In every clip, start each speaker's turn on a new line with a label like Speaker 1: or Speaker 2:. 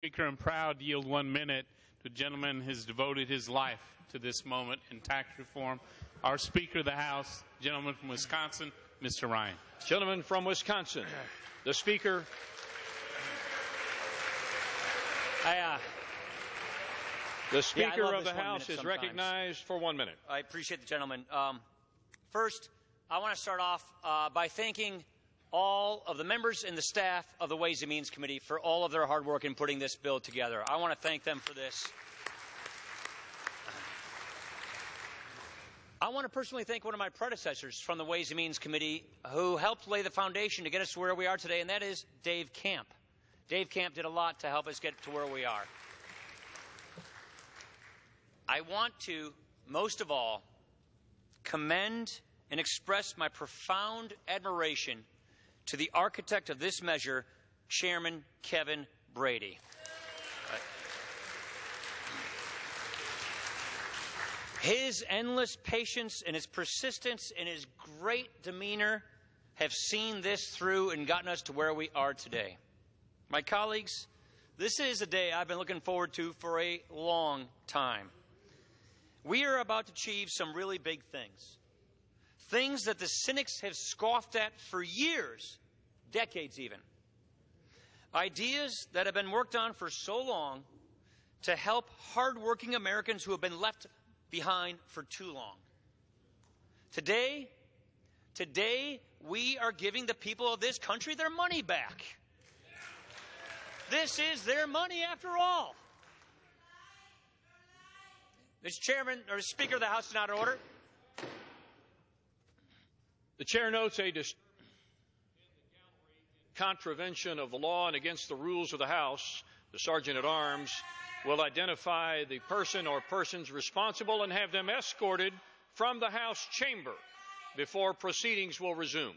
Speaker 1: Speaker, I'm proud to yield 1 minute to a gentleman who has devoted his life to this moment in tax reform. Our Speaker of the House, gentleman from Wisconsin, Mr. Ryan.
Speaker 2: Gentleman from Wisconsin, the Speaker. The Speaker of the House is recognized for 1 minute.
Speaker 3: I appreciate the gentleman. First, I want to start off by thanking all of the members and the staff of the Ways and Means Committee for all of their hard work in putting this bill together. I want to thank them for this. I want to personally thank one of my predecessors from the Ways and Means Committee who helped lay the foundation to get us to where we are today, and that is Dave Camp. Dave Camp did a lot to help us get to where we are. I want to, most of all, commend and express my profound admiration to the architect of this measure, Chairman Kevin Brady. His endless patience and his persistence and his great demeanor have seen this through and gotten us to where we are today. My colleagues, this is a day I've been looking forward to for a long time. We are about to achieve some really big things. Things that the cynics have scoffed at for years, decades even. Ideas that have been worked on for so long to help hardworking Americans who have been left behind for too long. Today, we are giving the people of this country their money back. This is their money after all. Mr. Chairman, or Speaker of the House is not in order.
Speaker 2: The chair notes a contravention of the law and against the rules of the House. The Sergeant at Arms will identify the person or persons responsible and have them escorted from the House chamber before proceedings will resume.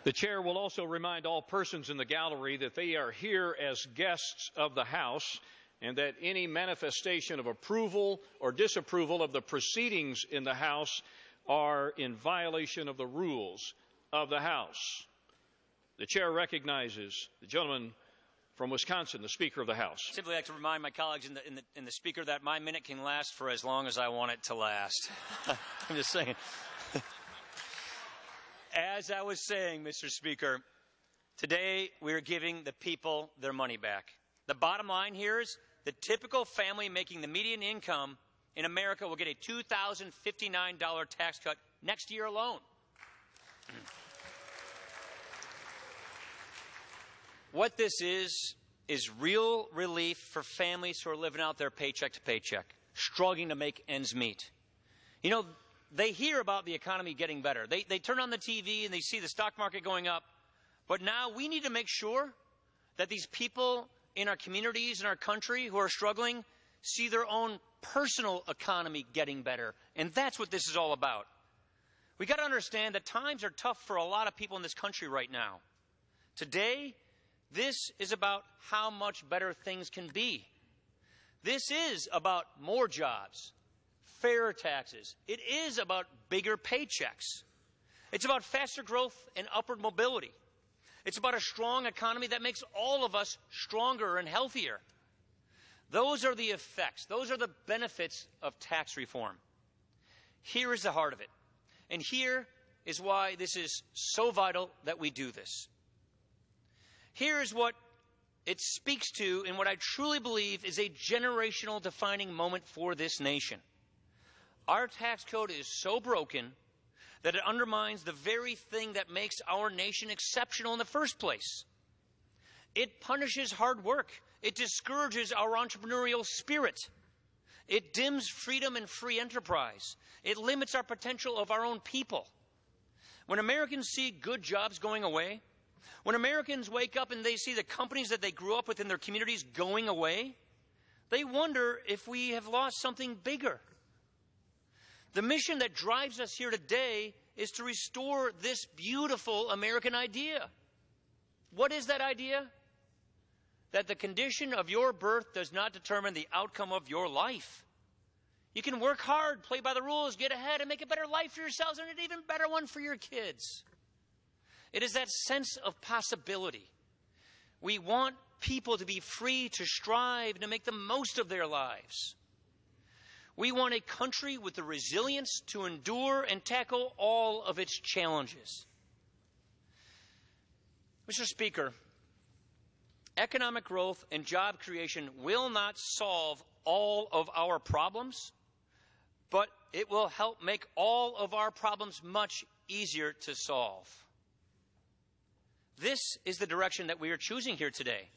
Speaker 2: The chair will also remind all persons in the gallery that they are here as guests of the House and that any manifestation of approval or disapproval of the proceedings in the House are in violation of the rules of the House. The chair recognizes the gentleman from Wisconsin, the Speaker of the House.
Speaker 3: I'd simply like to remind my colleagues and the Speaker that my minute can last for as long as I want it to last. I'm just saying. As I was saying, Mr. Speaker, today we are giving the people their money back. The bottom line here is the typical family making the median income in America will get a $2,059 tax cut next year alone. What this is real relief for families who are living out their paycheck to paycheck, struggling to make ends meet. You know, they hear about the economy getting better. They turn on the TV and they see the stock market going up. But now we need to make sure that these people in our communities, in our country who are struggling, see their own personal economy getting better. And that's what this is all about. We got to understand that times are tough for a lot of people in this country right now. Today, this is about how much better things can be. This is about more jobs, fairer taxes. It is about bigger paychecks. It's about faster growth and upward mobility. It's about a strong economy that makes all of us stronger and healthier. Those are the effects. Those are the benefits of tax reform. Here is the heart of it. And here is why this is so vital that we do this. Here is what it speaks to and what I truly believe is a generational defining moment for this nation. Our tax code is so broken that it undermines the very thing that makes our nation exceptional in the first place. It punishes hard work. It discourages our entrepreneurial spirit. It dims freedom and free enterprise. It limits our potential of our own people. When Americans see good jobs going away, when Americans wake up and they see the companies that they grew up with in their communities going away, they wonder if we have lost something bigger. The mission that drives us here today is to restore this beautiful American idea. What is that idea? That the condition of your birth does not determine the outcome of your life. You can work hard, play by the rules, get ahead, and make a better life for yourselves and an even better one for your kids. It is that sense of possibility. We want people to be free to strive and to make the most of their lives. We want a country with the resilience to endure and tackle all of its challenges. Mr. Speaker, economic growth and job creation will not solve all of our problems, but it will help make all of our problems much easier to solve. This is the direction that we are choosing here today,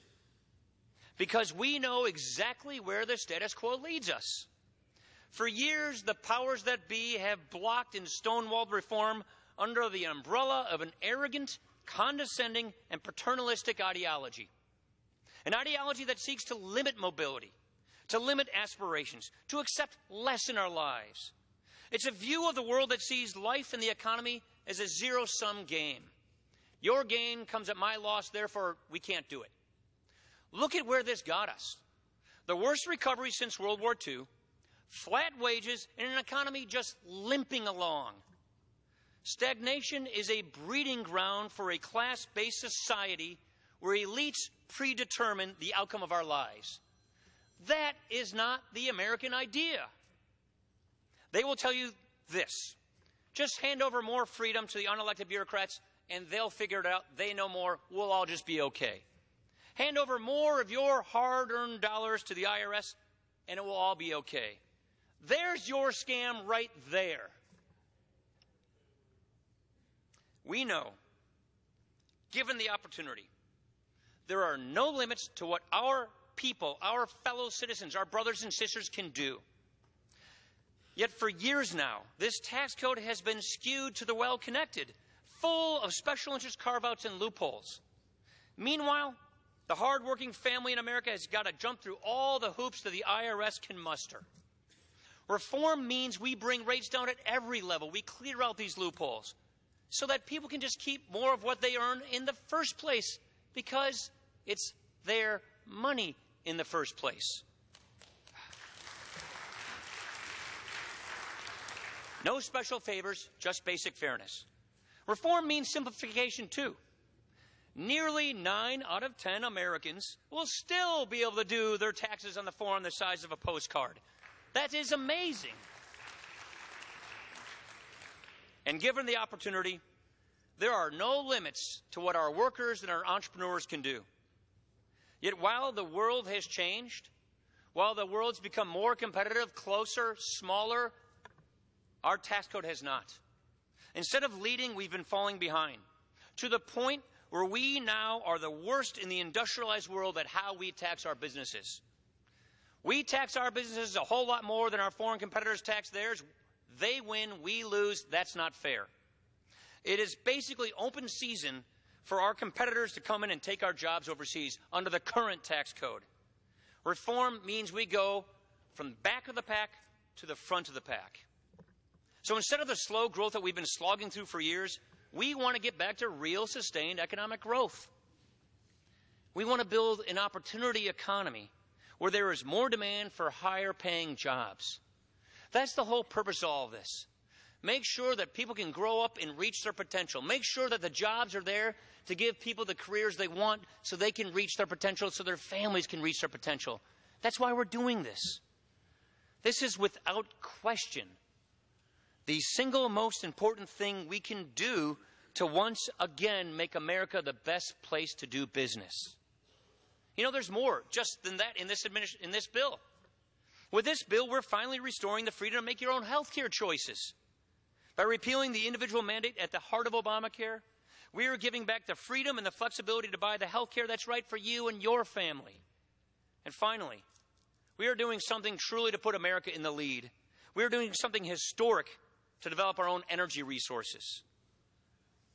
Speaker 3: because we know exactly where the status quo leads us. For years, the powers that be have blocked and stonewalled reform under the umbrella of an arrogant, condescending, and paternalistic ideology. An ideology that seeks to limit mobility, to limit aspirations, to accept less in our lives. It's a view of the world that sees life and the economy as a zero-sum game. Your gain comes at my loss, therefore we can't do it. Look at where this got us. The worst recovery since World War II, flat wages, and an economy just limping along. Stagnation is a breeding ground for a class-based society where elites predetermine the outcome of our lives. That is not the American idea. They will tell you this: just hand over more freedom to the unelected bureaucrats and they'll figure it out. They know more. We'll all just be okay. Hand over more of your hard-earned dollars to the IRS and it will all be okay. There's your scam right there. We know, given the opportunity, there are no limits to what our people, our fellow citizens, our brothers and sisters can do. Yet for years now, this tax code has been skewed to the well-connected, full of special interest carve-outs and loopholes. Meanwhile, the hard-working family in America has got to jump through all the hoops that the IRS can muster. Reform means we bring rates down at every level. We clear out these loopholes so that people can just keep more of what they earn in the first place because it's their money in the first place. No special favors, just basic fairness. Reform means simplification, too. Nearly 9 out of 10 Americans will still be able to do their taxes on the form the size of a postcard. That is amazing. And given the opportunity, there are no limits to what our workers and our entrepreneurs can do. Yet while the world has changed, while the world's become more competitive, closer, smaller, our tax code has not. Instead of leading, we've been falling behind, to the point where we now are the worst in the industrialized world at how we tax our businesses. We tax our businesses a whole lot more than our foreign competitors tax theirs. They win, we lose. That's not fair. It is basically open season for our competitors to come in and take our jobs overseas under the current tax code. Reform means we go from the back of the pack to the front of the pack. So instead of the slow growth that we've been slogging through for years, we want to get back to real sustained economic growth. We want to build an opportunity economy where there is more demand for higher paying jobs. That's the whole purpose of all of this. Make sure that people can grow up and reach their potential. Make sure that the jobs are there to give people the careers they want so they can reach their potential, so their families can reach their potential. That's why we're doing this. This is without question the single most important thing we can do to once again make America the best place to do business. You know, there's more just than that in this bill. With this bill, we're finally restoring the freedom to make your own health care choices. By repealing the individual mandate at the heart of Obamacare, we are giving back the freedom and the flexibility to buy the health care that's right for you and your family. And finally, we are doing something truly to put America in the lead. We are doing something historic to develop our own energy resources.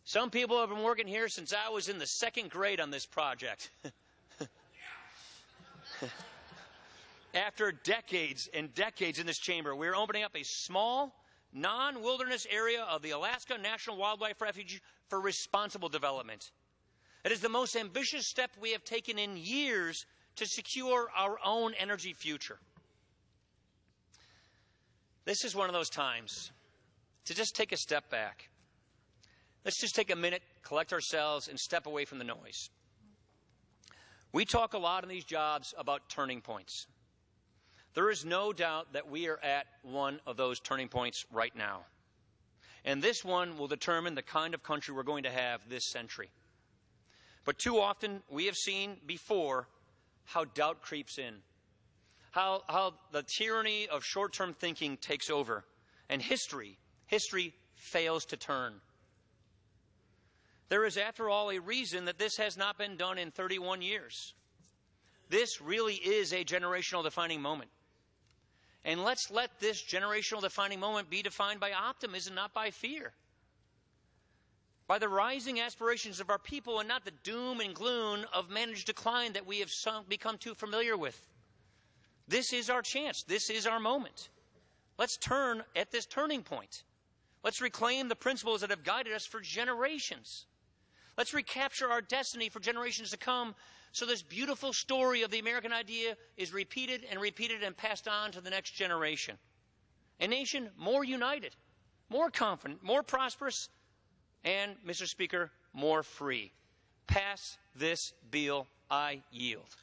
Speaker 3: Some people have been working here since I was in the second grade on this project. After decades and decades in this chamber, we're opening up a small, non-wilderness area of the Alaska National Wildlife Refuge for responsible development. It is the most ambitious step we have taken in years to secure our own energy future. This is one of those times to just take a step back. Let's just take a minute, collect ourselves, and step away from the noise. We talk a lot in these jobs about turning points. There is no doubt that we are at one of those turning points right now. And this one will determine the kind of country we're going to have this century. But too often we have seen before how doubt creeps in, how the tyranny of short-term thinking takes over, and history fails to turn. There is, after all, a reason that this has not been done in 31 years. This really is a generational defining moment. And let's let this generational defining moment be defined by optimism, not by fear. By the rising aspirations of our people and not the doom and gloom of managed decline that we have become too familiar with. This is our chance. This is our moment. Let's turn at this turning point. Let's reclaim the principles that have guided us for generations. Let's recapture our destiny for generations to come so this beautiful story of the American idea is repeated and passed on to the next generation. A nation more united, more confident, more prosperous, and, Mr. Speaker, more free. Pass this bill, I yield.